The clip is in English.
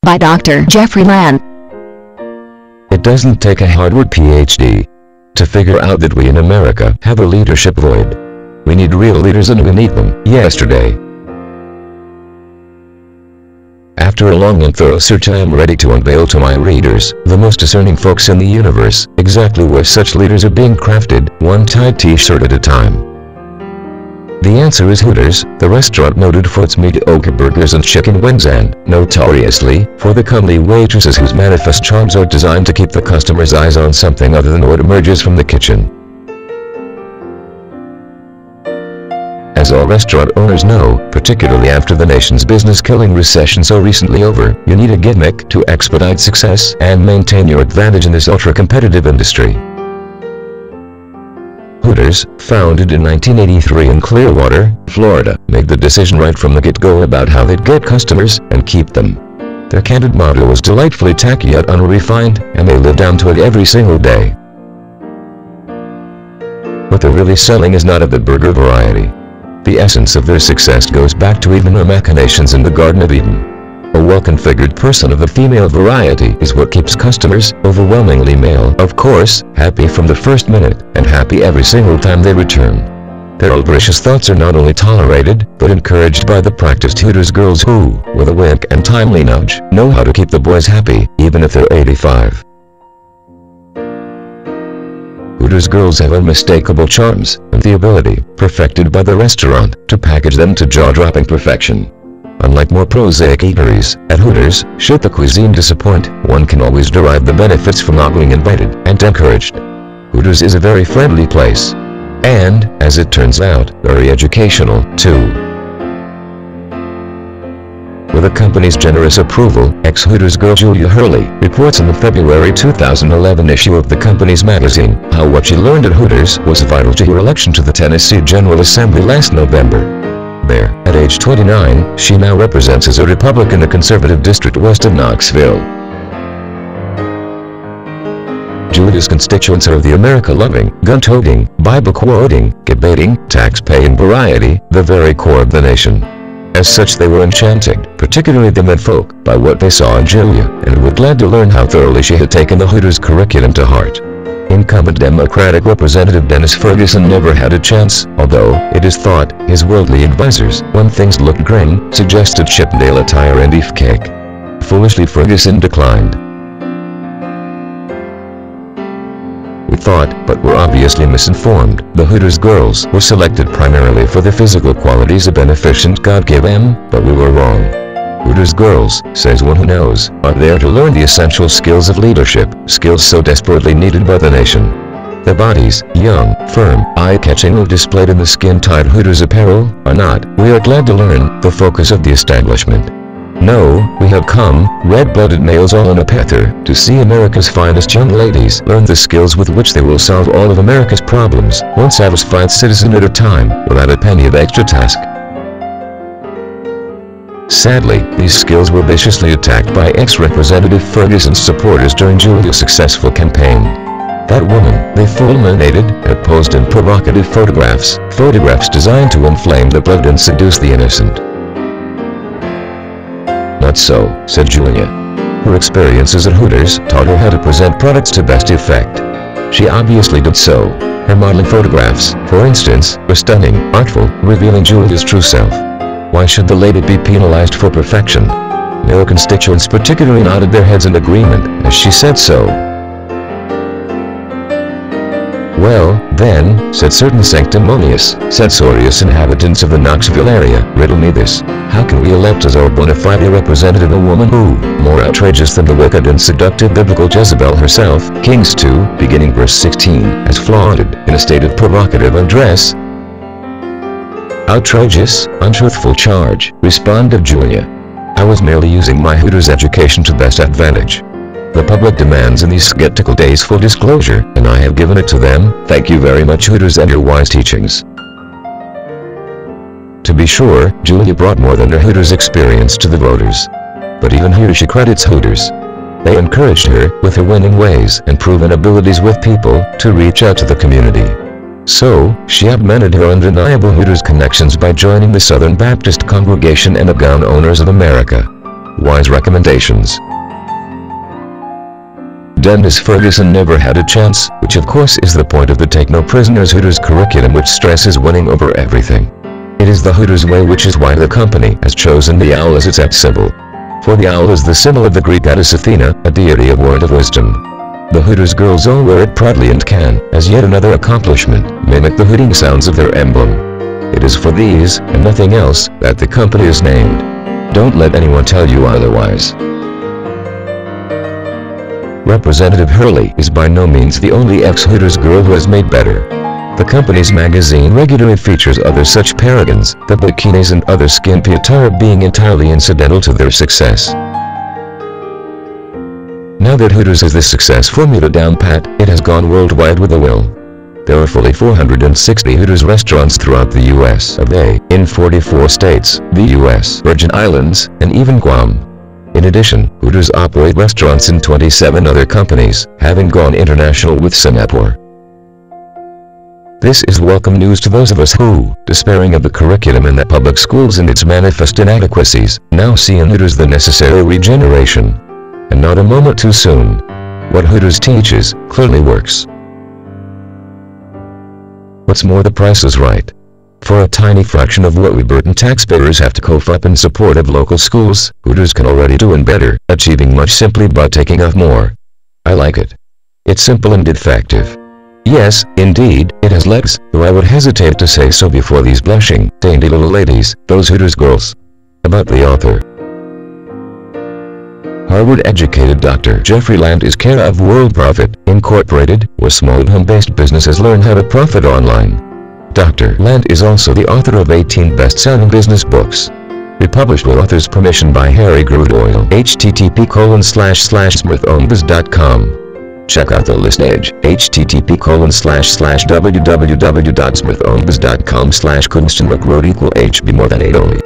by Dr. Jeffrey Land. It doesn't take a Harvard PhD to figure out that we in America have a leadership void. We need real leaders, and we need them yesterday. After a long and thorough search, I am ready to unveil to my readers, the most discerning folks in the universe, exactly where such leaders are being crafted, one tight t-shirt at a time. The answer is Hooters, the restaurant noted for its mediocre burgers and chicken wings, and, notoriously, for the comely waitresses whose manifest charms are designed to keep the customer's eyes on something other than what emerges from the kitchen. As all restaurant owners know, particularly after the nation's business-killing recession so recently over, you need a gimmick to expedite success and maintain your advantage in this ultra-competitive industry. Hooters, founded in 1983 in Clearwater, Florida, made the decision right from the get-go about how they'd get customers and keep them. Their candid motto was delightfully tacky yet unrefined, and they live down to it every single day. What they're really selling is not of the burger variety. The essence of their success goes back to even their machinations in the Garden of Eden. A well-configured person of the female variety is what keeps customers, overwhelmingly male of course, happy from the first minute, and happy every single time they return. Their avaricious thoughts are not only tolerated, but encouraged by the practiced Hooters girls who, with a wink and timely nudge, know how to keep the boys happy, even if they're 85. Hooters girls have unmistakable charms, and the ability, perfected by the restaurant, to package them to jaw-dropping perfection. Unlike more prosaic eateries, at Hooters, should the cuisine disappoint, one can always derive the benefits from not being invited and encouraged. Hooters is a very friendly place. And, as it turns out, very educational, too. With the company's generous approval, ex-Hooters girl Julia Hurley reports in the February 2011 issue of the company's magazine, how what she learned at Hooters was vital to her election to the Tennessee General Assembly last November. There, at age 29, she now represents as a Republican the conservative district west of Knoxville. Julia's constituents are the America-loving, gun-toting, Bible-quoting, debating, tax-paying variety, the very core of the nation. As such, they were enchanted, particularly the menfolk, by what they saw in Julia, and were glad to learn how thoroughly she had taken the Hooters curriculum to heart. Incumbent Democratic Representative Dennis Ferguson never had a chance, although, it is thought, his worldly advisors, when things looked grim, suggested Chippendale attire and beefcake. Foolishly, Ferguson declined. We thought, but were obviously misinformed, the Hooters girls were selected primarily for the physical qualities a beneficent God gave them, but we were wrong. Hooters girls, says one who knows, are there to learn the essential skills of leadership, skills so desperately needed by the nation. Their bodies, young, firm, eye-catchingly displayed in the skin-tight Hooters apparel, are not, we are glad to learn, the focus of the establishment. No, we have come, red-blooded males all on a pether, to see America's finest young ladies learn the skills with which they will solve all of America's problems, one satisfied citizen at a time, without a penny of extra task. Sadly, these skills were viciously attacked by ex-Representative Ferguson's supporters during Julia's successful campaign. That woman, they fulminated, had posed in provocative photographs designed to inflame the blood and seduce the innocent. Not so, said Julia. Her experiences at Hooters taught her how to present products to best effect. She obviously did so. Her modeling photographs, for instance, were stunning, artful, revealing Julia's true self. Why should the lady be penalized for perfection? Male constituents particularly nodded their heads in agreement, as she said so. Well, then, said certain sanctimonious, censorious inhabitants of the Knoxville area, riddle me this. How can we elect as our bona fide representative a woman who, more outrageous than the wicked and seductive biblical Jezebel herself, Kings 2, beginning verse 16, has flaunted, in a state of provocative undress? Outrageous, untruthful charge, responded Julia. I was merely using my Hooters education to best advantage. The public demands in these skeptical days full disclosure, and I have given it to them. Thank you very much, Hooters, and your wise teachings. To be sure, Julia brought more than her Hooters experience to the voters. But even here she credits Hooters. They encouraged her, with her winning ways and proven abilities with people, to reach out to the community. So, she augmented her undeniable Hooters connections by joining the Southern Baptist Congregation and the Gun Owners of America. Wise recommendations. Dennis Ferguson never had a chance, which of course is the point of the Take No Prisoners Hooters curriculum, which stresses winning over everything. It is the Hooters way, which is why the company has chosen the owl as its app symbol. For the owl is the symbol of the Greek goddess Athena, a deity of word of wisdom. The Hooters girls all wear it proudly and can, as yet another accomplishment, mimic the hooting sounds of their emblem. It is for these, and nothing else, that the company is named. Don't let anyone tell you otherwise. Representative Hurley is by no means the only ex-Hooters girl who has made better. The company's magazine regularly features other such paragons, the bikinis and other skimpy attire being entirely incidental to their success. Now that Hooters has this success formula down pat, it has gone worldwide with a will. There are fully 460 Hooters restaurants throughout the U.S. of A. in 44 states, the U.S. Virgin Islands, and even Guam. In addition, Hooters operate restaurants in 27 other companies, having gone international with Singapore. This is welcome news to those of us who, despairing of the curriculum in the public schools and its manifest inadequacies, now see in Hooters the necessary regeneration. And not a moment too soon. What Hooters teaches clearly works. What's more, the price is right. For a tiny fraction of what we burden taxpayers have to cough up in support of local schools, Hooters can already do and better, achieving much simply by taking off more. I like it. It's simple and effective. Yes, indeed, it has legs, though I would hesitate to say so before these blushing, dainty little ladies, those Hooters girls. About the author. Harvard-educated Dr. Jeffrey Land is care of World Profit, Incorporated, where small home-based businesses learn how to profit online. Dr. Land is also the author of 18 best-selling business books. Republished with author's permission by Harry Grudoyle. http://smithonbus.com. Check out the list page. http://www.smithonbus.com/kunstenrückroad =HB more than 8 only.